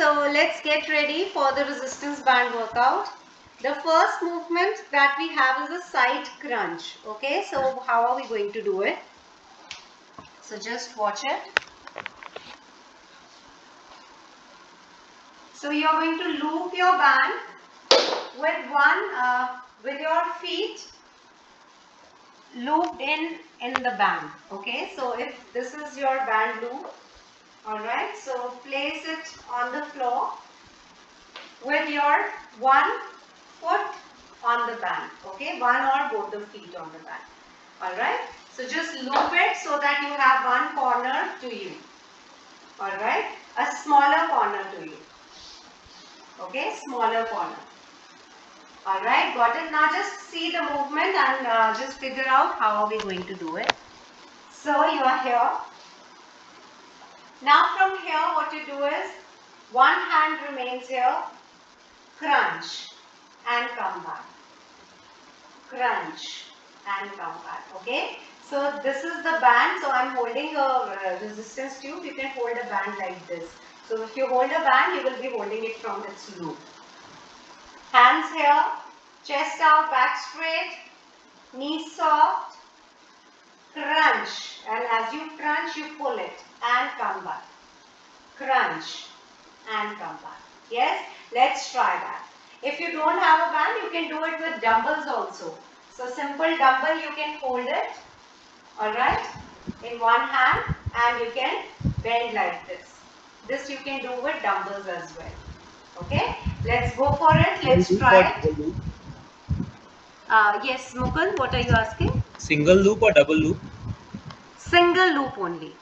so let's get ready for the resistance band workout. The first movement that we have is a side crunch. Okay, so how are we going to do it? So just watch it. So you are going to loop your band with your feet looped in the band. Okay, so if this is your band loop, all right, so place it on the floor with your one foot on the band. Okay, one or both the feet on the band. All right, so just loop it so that you have one corner to you. All right, a smaller corner to you. Okay, smaller corner. All right, got it. Now just see the movement and just figure out how are we going to do it. So you are here. Now from here what you do is one hand remains here, crunch and come back. Crunch and come back. Okay. So this is the band. So I'm holding a resistance tube. You can hold a band like this. So if you hold a band, you will be holding it from its loop. Hands here, chest out, back straight, knees soft, crunch. And as you crunch, you pull it and come back. Crunch and come back. Yes, let's try that. If you don't have a band, you can do it with dumbbells also. So simple dumbbell, you can hold it, alright, in one hand and you can bend like this. This you can do with dumbbells as well. Okay, let's go for it. Let's try it. Yes, Mukul, what are you asking? Single loop or double loop? Single loop only.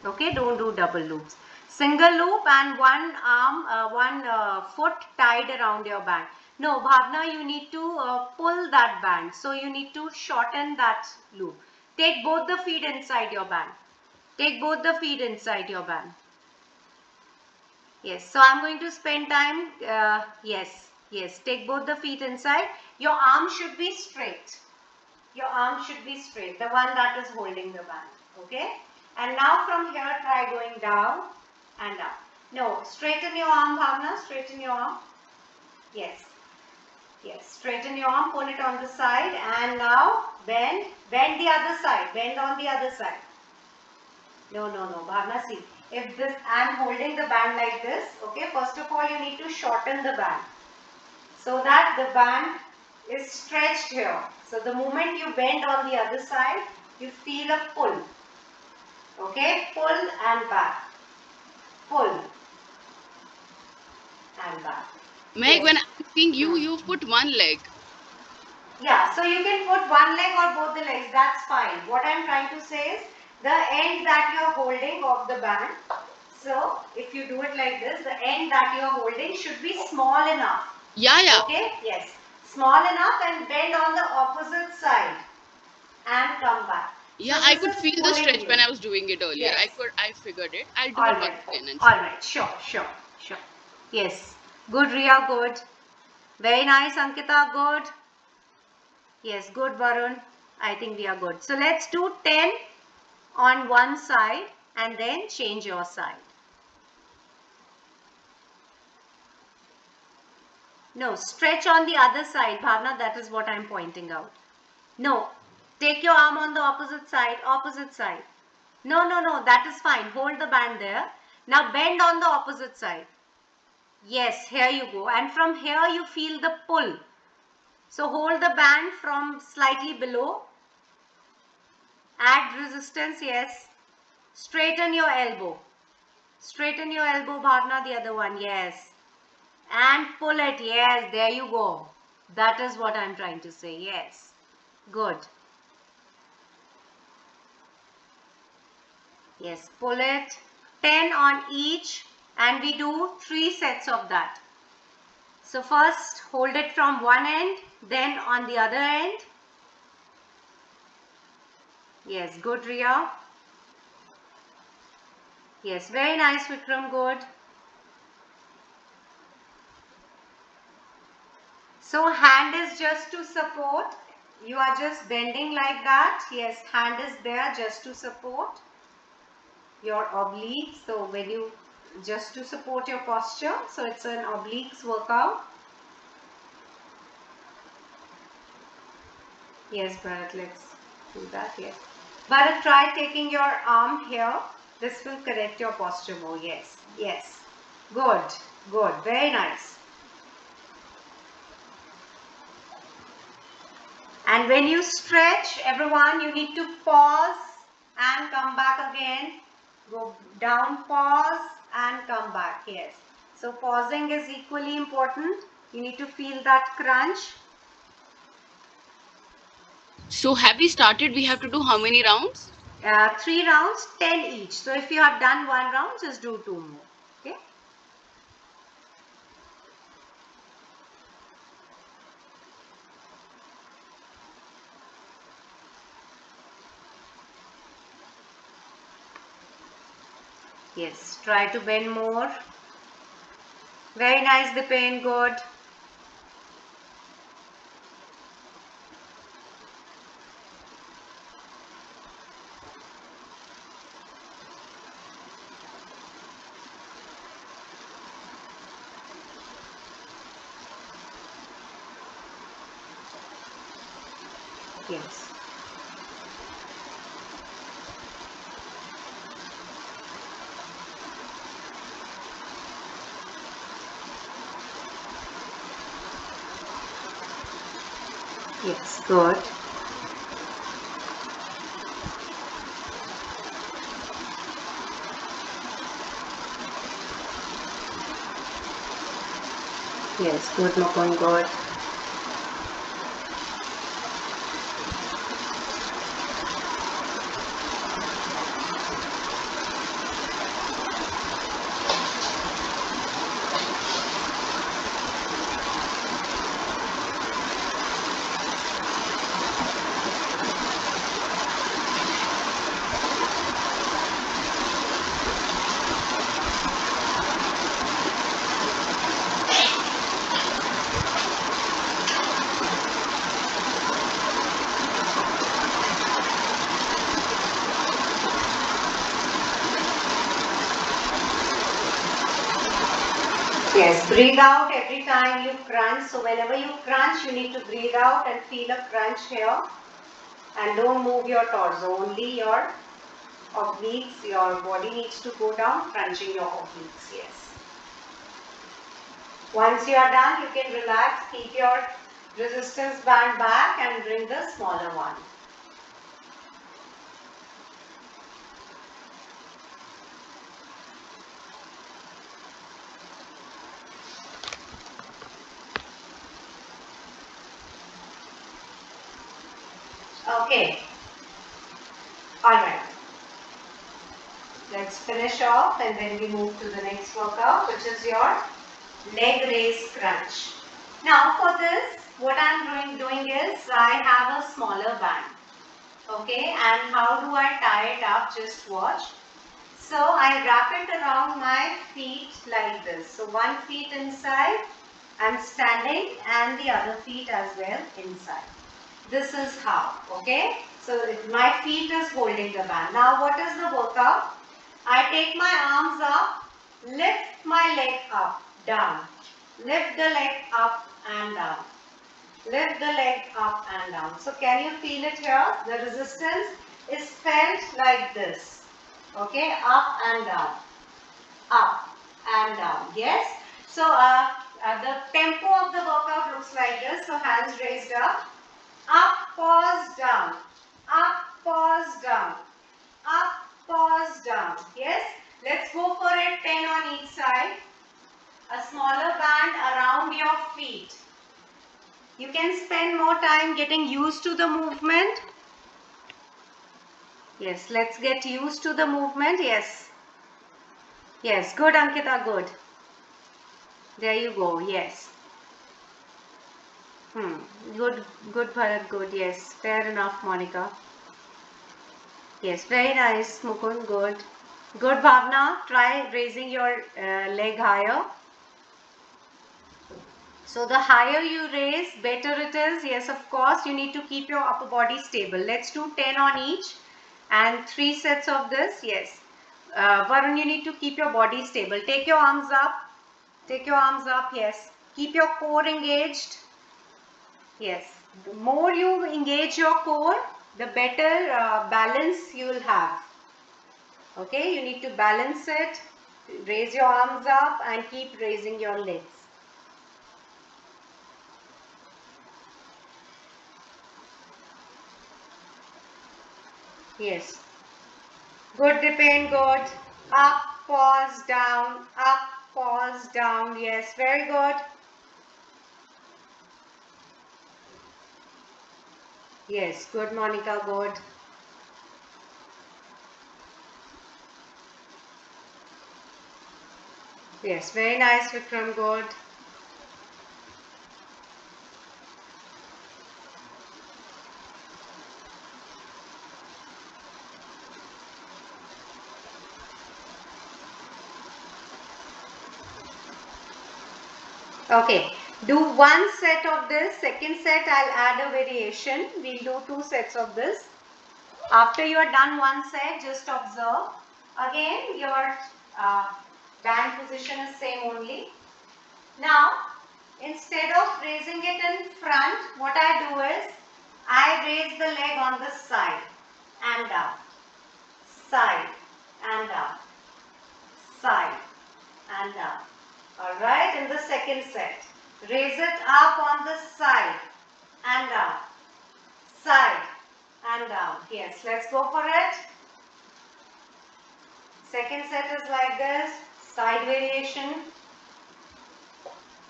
Okay, don't do double loops. Single loop and one arm, one foot tied around your band. No, Bhavna, you need to pull that band. So you need to shorten that loop. Take both the feet inside your band. Take both the feet inside your band. Yes, so I'm going to spend time. Yes. Take both the feet inside. Your arm should be straight. Your arm should be straight. The one that is holding the band. Okay. And now from here, try going down and up. No, straighten your arm, Bhavna. Straighten your arm. Yes. Straighten your arm. Pull it on the side. And now bend. Bend the other side. Bend on the other side. No. Bhavna, see. If this, I am holding the band like this. Okay. First of all, you need to shorten the band so that the band is stretched here. So the moment you bend on the other side, you feel a pull. Okay, pull and back. Pull and back. Meg, when I'm asking you, you put one leg. Yeah, so you can put one leg or both the legs, that's fine. What I'm trying to say is the end that you are holding of the band. So if you do it like this, the end that you are holding should be small enough. Yeah. Okay, yes. Small enough and bend on the opposite side and come back. Yeah, So I this could is feel the pulling stretch you. when I was doing it earlier. Yes. I figured it. I'll do All it right. once again and All right. Sure. Yes. Good, Riya. Good. Very nice, Ankita. Good. Yes. Good, Varun. I think we are good. So let's do 10 on one side and then change your side. No, stretch on the other side, Bhavna. That is what I'm pointing out. No. Take your arm on the opposite side. Opposite side. No. That is fine. Hold the band there. Now bend on the opposite side. Yes, here you go. And from here you feel the pull. So hold the band from slightly below. Add resistance, yes. Straighten your elbow. Straighten your elbow, Bhavna, the other one, yes. And pull it, yes, there you go. That is what I'm trying to say, yes. Good. Yes, pull it. 10 on each and we do 3 sets of that. So first hold it from one end, then on the other end. Yes, good, Riya. Yes, very nice, Vikram, good. So hand is just to support. You are just bending like that. Yes, hand is there just to support your obliques. So when you just to support your posture. So it's an obliques workout. Yes, Bharat, let's do that. Yes. Bharat, try taking your arm here. This will correct your posture more. Yes, yes. Good, good. Very nice. And when you stretch, everyone, you need to pause and come back again. Go down, pause and come back. Yes. So pausing is equally important. You need to feel that crunch. So have we started? We have to do how many rounds? 3 rounds, 10 each. So if you have done 1 round, just do 2 more. Okay. Yes, try to bend more. Very nice, Dipen, good. Yes. Yes, good. Yes, good, Mukund, good. Yes, breathe out every time you crunch. So whenever you crunch, you need to breathe out and feel a crunch here. And don't move your torso, only your obliques, your body needs to go down, crunching your obliques, yes. Once you are done, you can relax, keep your resistance band back and bring the smaller one. Okay, alright. Let's finish off and then we move to the next workout, which is your leg raise crunch. Now for this, what I'm doing is I have a smaller band. Okay, and how do I tie it up? Just watch. So I wrap it around my feet like this. So one feet inside, I'm standing, and the other feet as well inside. This is how, okay? So my feet is holding the band. Now what is the workout? I take my arms up, lift my leg up, down. Lift the leg up and down. Lift the leg up and down. So can you feel it here? The resistance is felt like this. Okay, up and down. Up and down. Yes. So the tempo of the workout looks like this. So hands raised up. Up, pause, down. Up, pause, down. Up, pause, down. Yes. Let's go for it. 10 on each side. A smaller band around your feet. You can spend more time getting used to the movement. Yes, let's get used to the movement. Yes. Yes, good Ankita, good. There you go, yes. Good, good Bharat, good, yes. Fair enough, Monica. Yes, very nice, Mukund, good. Good Bhavna, try raising your leg higher. So the higher you raise, better it is. Yes, of course, you need to keep your upper body stable. Let's do 10 on each and 3 sets of this. Yes. Varun, you need to keep your body stable. Take your arms up. Take your arms up, yes. Keep your core engaged. Yes. The more you engage your core, the better balance you will have. Okay, you need to balance it. Raise your arms up and keep raising your legs. Yes. Good, Dipen, good. Up, pause, down. Up, pause, down. Yes, very good. Yes, good, Monica, good. Yes, very nice, Vikram, good. Okay, do one set of this. Second set, I'll add a variation. We'll do 2 sets of this. After you are done one set, just observe. Again, your band position is same only. Now, instead of raising it in front, what I do is, I raise the leg on the side and up, side and up, side and up. Alright, in the second set, raise it up on the side and up, side and down. Yes, let's go for it. Second set is like this, side variation.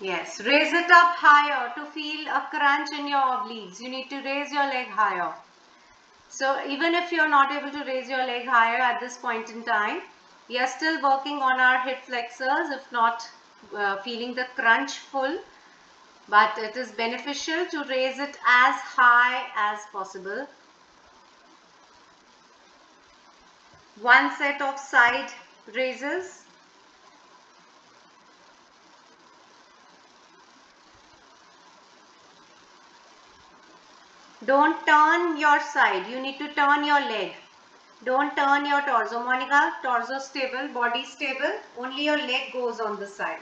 Yes, raise it up higher to feel a crunch in your obliques. You need to raise your leg higher. So even if you're not able to raise your leg higher at this point in time, we are still working on our hip flexors, if not feeling the crunch full. But it is beneficial to raise it as high as possible. One set of side raises. Don't turn your side. You need to turn your leg. Don't turn your torso. Monica, torso stable, body stable. Only your leg goes on the side.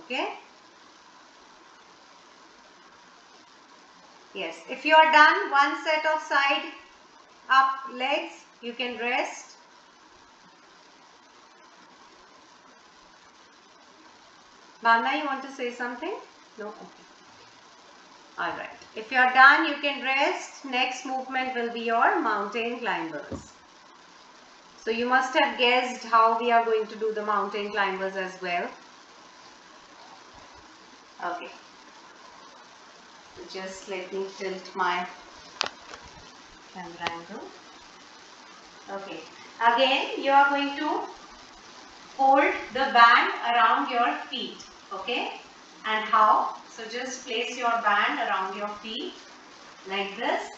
Okay? Yes. If you are done, one set of side up legs, you can rest. Bhavna, you want to say something? No? Okay. Alright. If you are done, you can rest. Next movement will be your mountain climbers. So you must have guessed how we are going to do the mountain climbers as well. Okay. So just let me tilt my camera angle. Okay. Again, you are going to hold the band around your feet. Okay. And how? So just place your band around your feet like this.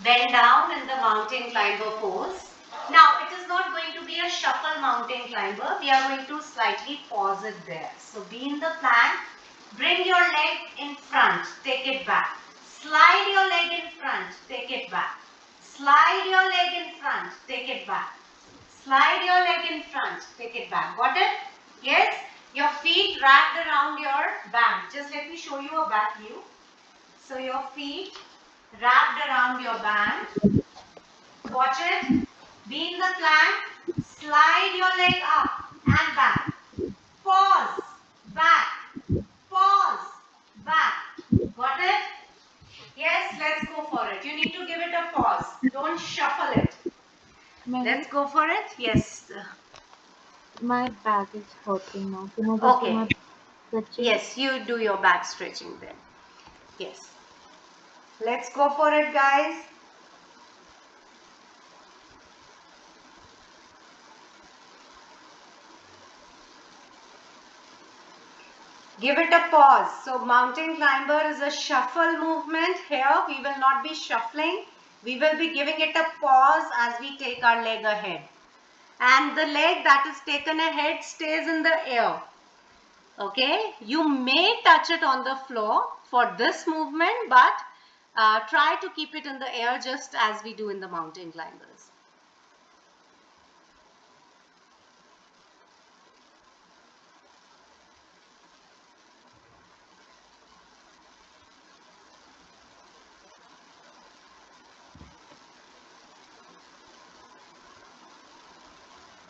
Bend down in the mountain climber pose. Now, it is not going to be a shuffle mountain climber. We are going to slightly pause it there. So, be in the plank. Bring your leg in front. Take it back. Slide your leg in front. Take it back. Slide your leg in front. Take it back. Slide your leg in front. Take it back. Got it? Yes? Your feet wrapped around your band. Just let me show you a back view. So, your feet wrapped around your band. Watch it. Be in the plank. Slide your leg up and back. Pause. Back. Pause. Back. Got it? Yes, let's go for it. You need to give it a pause. Don't shuffle it. Let's go for it. Yes. My back is hurting now. Can I just do my Okay. stretching? Yes, you do your back stretching then. Yes. Let's go for it, guys. Give it a pause. So mountain climber is a shuffle movement. Here we will not be shuffling. We will be giving it a pause as we take our leg ahead. And the leg that is taken ahead stays in the air. Okay. You may touch it on the floor for this movement, but try to keep it in the air just as we do in the mountain climbers.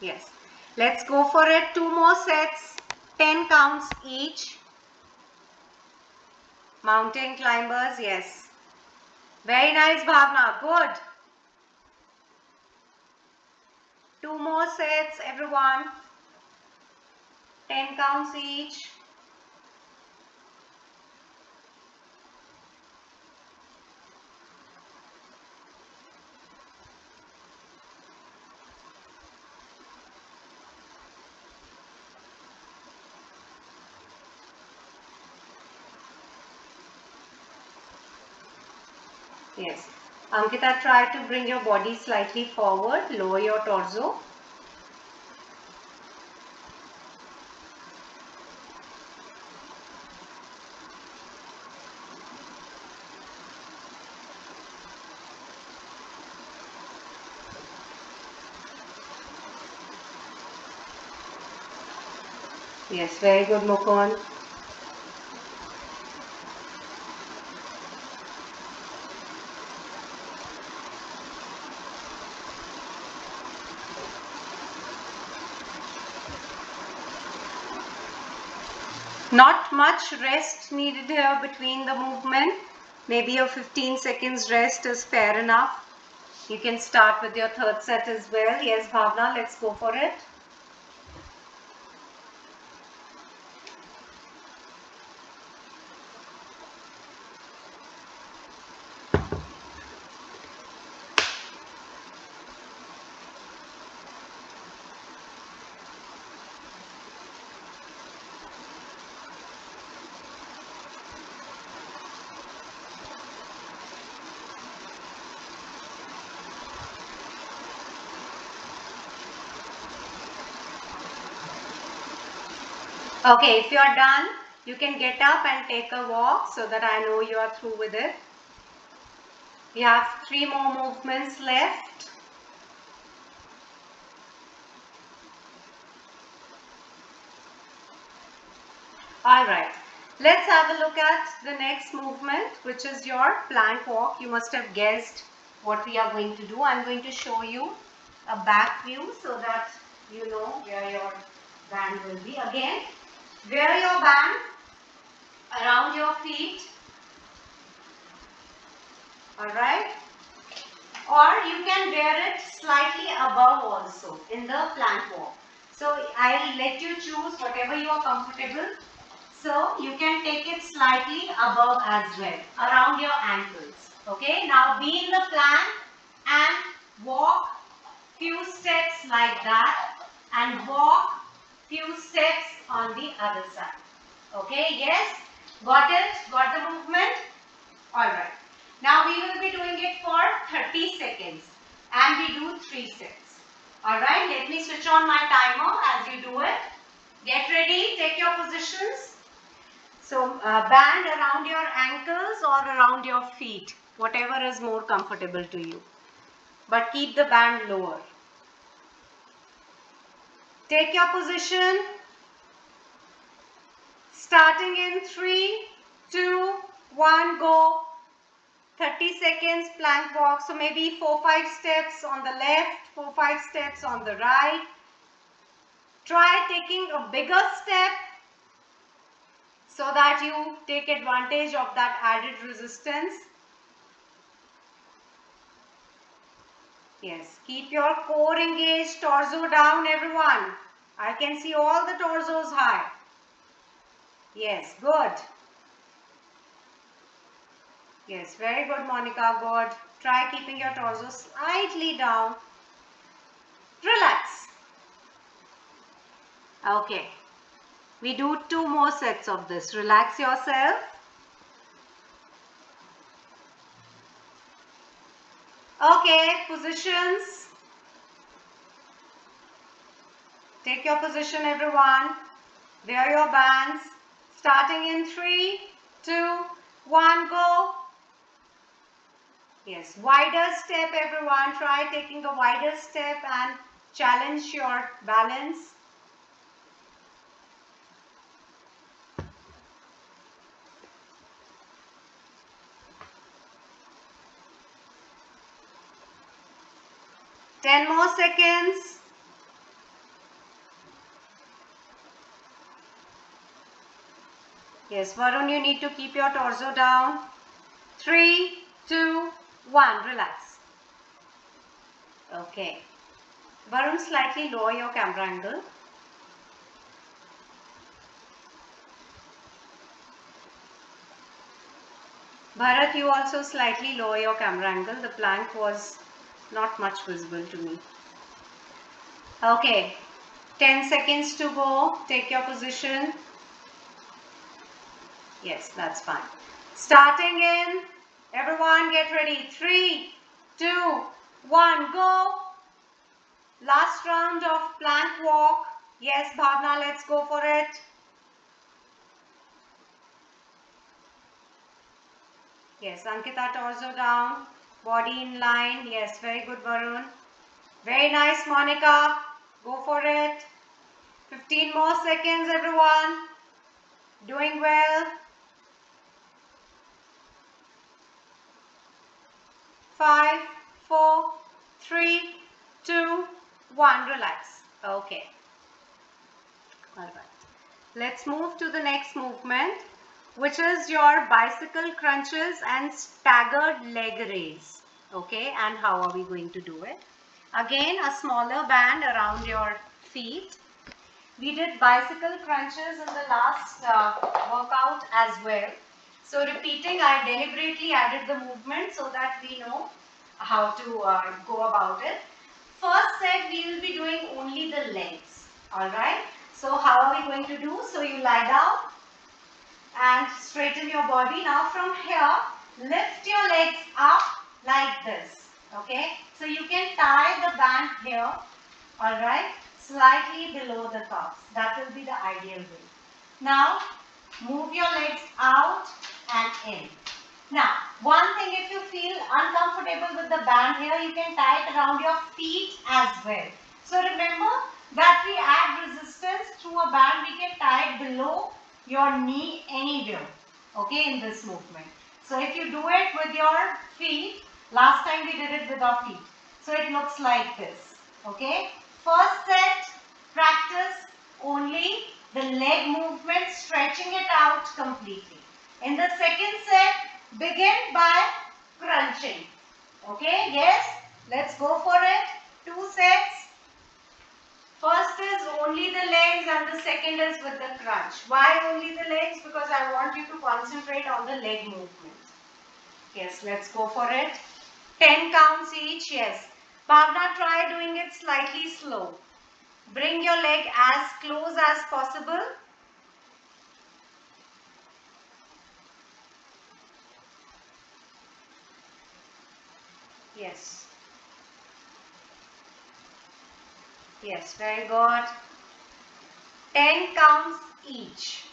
Yes. Let's go for it. 2 more sets. 10 counts each. Mountain climbers, yes. Very nice, Bhavna. Good. 2 more sets, everyone. 10 counts each. Yes. Ankita, try to bring your body slightly forward. Lower your torso. Yes, very good, Mukund. Not much rest needed here between the movement. Maybe a 15 seconds rest is fair enough. You can start with your third set as well. Yes, Bhavna, let's go for it. Okay, if you are done, you can get up and take a walk so that I know you are through with it. We have 3 more movements left. Alright, let's have a look at the next movement, which is your plank walk. You must have guessed what we are going to do. I'm going to show you a back view so that you know where your band will be. Again, wear your band around your feet. Alright, or you can wear it slightly above also in the plank walk. So I'll let you choose whatever you are comfortable. So you can take it slightly above as well, around your ankles. Okay, now be in the plank and walk few steps like that and walk few steps on the other side. Okay, yes, got it? Got the movement? Alright. Now we will be doing it for 30 seconds and we do 3 sets. Alright, let me switch on my timer as you do it. Get ready, take your positions. So band around your ankles or around your feet, whatever is more comfortable to you. But keep the band lower. Take your position. Starting in 3, 2, 1, go. 30 seconds plank walk. So maybe 4-5 steps on the left, 4-5 steps on the right. Try taking a bigger step so that you take advantage of that added resistance. Yes, keep your core engaged, torso down everyone. I can see all the torsos high. Yes, good. Yes, very good, Monica, good. Try keeping your torso slightly down. Relax. Okay. We do 2 more sets of this. Relax yourself. Okay, positions. Take your position, everyone. Wear your bands. Starting in 3, 2, 1, go. Yes, wider step, everyone. Try taking a wider step and challenge your balance. Ten more seconds. Yes, Varun, you need to keep your torso down. 3, 2, 1. Relax. Okay. Varun, slightly lower your camera angle. Bharat, you also slightly lower your camera angle. The plank was not much visible to me. Okay. 10 seconds to go. Take your position. Yes, that's fine. Starting in. Everyone get ready. 3, 2, 1. Go. Last round of plank walk. Yes, Bhavna, let's go for it. Yes, Ankita, torso down. Body in line. Yes, very good, Varun. Very nice, Monica. Go for it. 15 more seconds, everyone. Doing well. 5, 4, 3, 2, 1. Relax. Okay. All right. Let's move to the next movement, which is your bicycle crunches and staggered leg raise. Okay, and how are we going to do it? Again, a smaller band around your feet. We did bicycle crunches in the last workout as well. So repeating, I deliberately added the movement so that we know how to go about it. First set, we will be doing only the legs. Alright. So how are we going to do? So you lie down and straighten your body. Now from here, lift your legs up like this. Okay. So you can tie the band here. Alright. Slightly below the cuffs. That will be the ideal way. Now, move your legs out and in. Now, one thing, if you feel uncomfortable with the band here, you can tie it around your feet as well. So remember that we add resistance through a band. We can tie it below your knee anywhere, okay, in this movement. So if you do it with your feet, last time we did it with our feet. So it looks like this, okay. First set, practice only the leg movement, stretching it out completely. In the second set, begin by crunching. Okay, yes, let's go for it. 2 sets. First is only the legs and the second is with the crunch. Why only the legs? Because I want you to concentrate on the leg movement. Yes, let's go for it. 10 counts each, yes. Bhavna, try doing it slightly slow. Bring your leg as close as possible. Yes. Yes, very good. 10 counts each.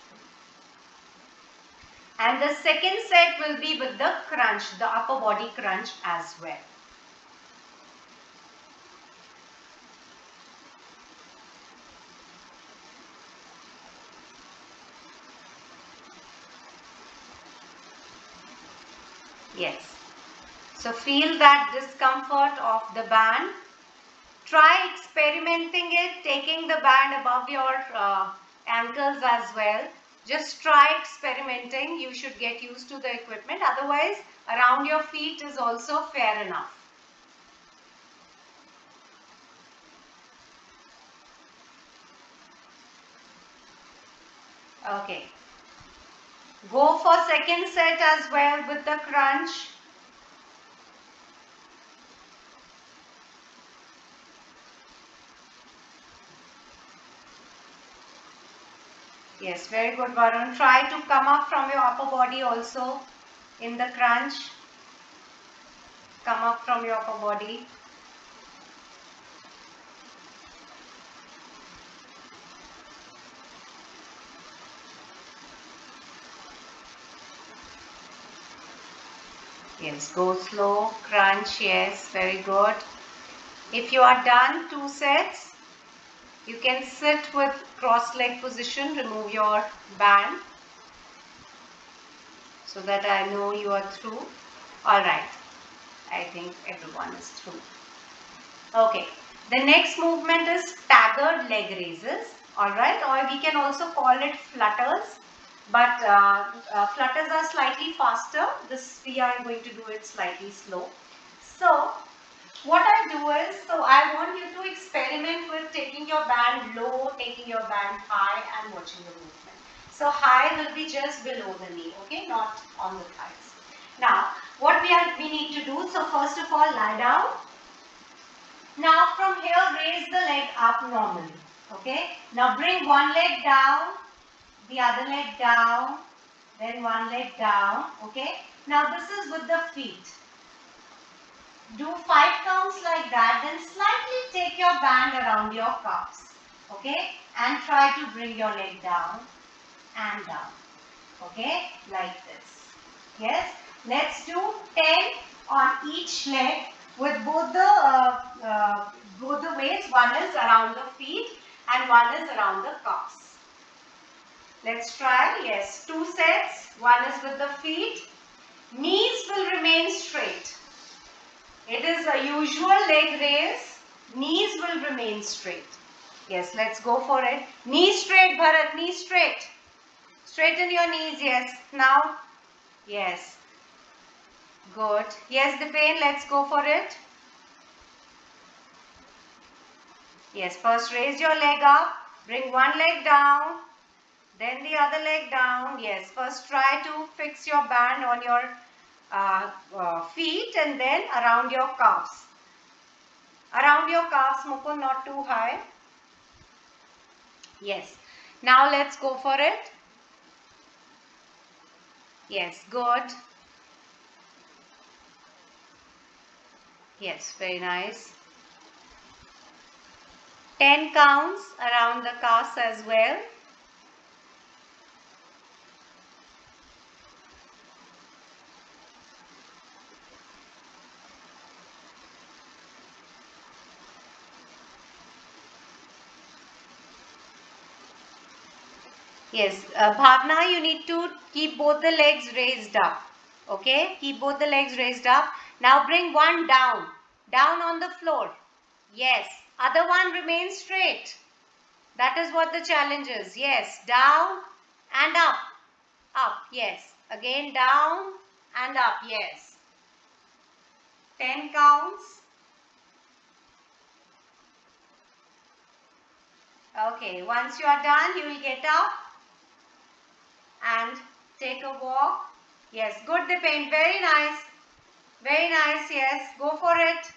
And the second set will be with the crunch, the upper body crunch as well. Yes. So feel that discomfort of the band. Try experimenting it, taking the band above your ankles as well. Just try experimenting. You should get used to the equipment. Otherwise, around your feet is also fair enough. Okay. Go for second set as well with the crunch. Yes, very good, Varun. Try to come up from your upper body also in the crunch. Come up from your upper body. Yes, go slow, crunch, yes, very good. If you are done 2 sets, you can sit with cross leg position, remove your band so that I know you are through. Alright, I think everyone is through. Okay, the next movement is staggered leg raises, alright, or we can also call it flutters. but flutters are slightly faster. This we are going to do it slightly slow. So what I do is, so I want you to experiment with taking your band low, taking your band high and watching the movement. So high will be just below the knee, okay, not on the thighs. Now what we need to do, so first of all lie down. Now from here raise the leg up normally, okay. Now bring one leg down, the other leg down, then one leg down, okay. Now this is with the feet. Do 5 counts like that, then slightly take your band around your calves, okay, and try to bring your leg down and down, okay, like this. Yes, let's do 10 on each leg with both the ways. One is around the feet and one is around the calves. Let's try. Yes, 2 sets. One is with the feet. Knees will remain straight. It is a usual leg raise. Knees will remain straight. Yes, let's go for it. Knees straight, Bharat. Knees straight. Straighten your knees. Yes. Now. Yes. Good. Yes, Dipen. Let's go for it. Yes. First, raise your leg up. Bring one leg down. Then the other leg down. Yes. First, try to fix your band on your feet and then around your calves. Around your calves, Mukund, not too high. Yes. Now let's go for it. Yes, good. Yes, very nice. 10 counts around the calves as well. Yes, Bhavna, you need to keep both the legs raised up. Okay, keep both the legs raised up. Now bring one down, down on the floor. Yes, other one remains straight. That is what the challenge is. Yes, down and up, up, yes. Again down and up, yes. 10 counts. Okay, once you are done, you will get up and take a walk. Yes, good Dipen, very nice. Very nice, yes. Go for it.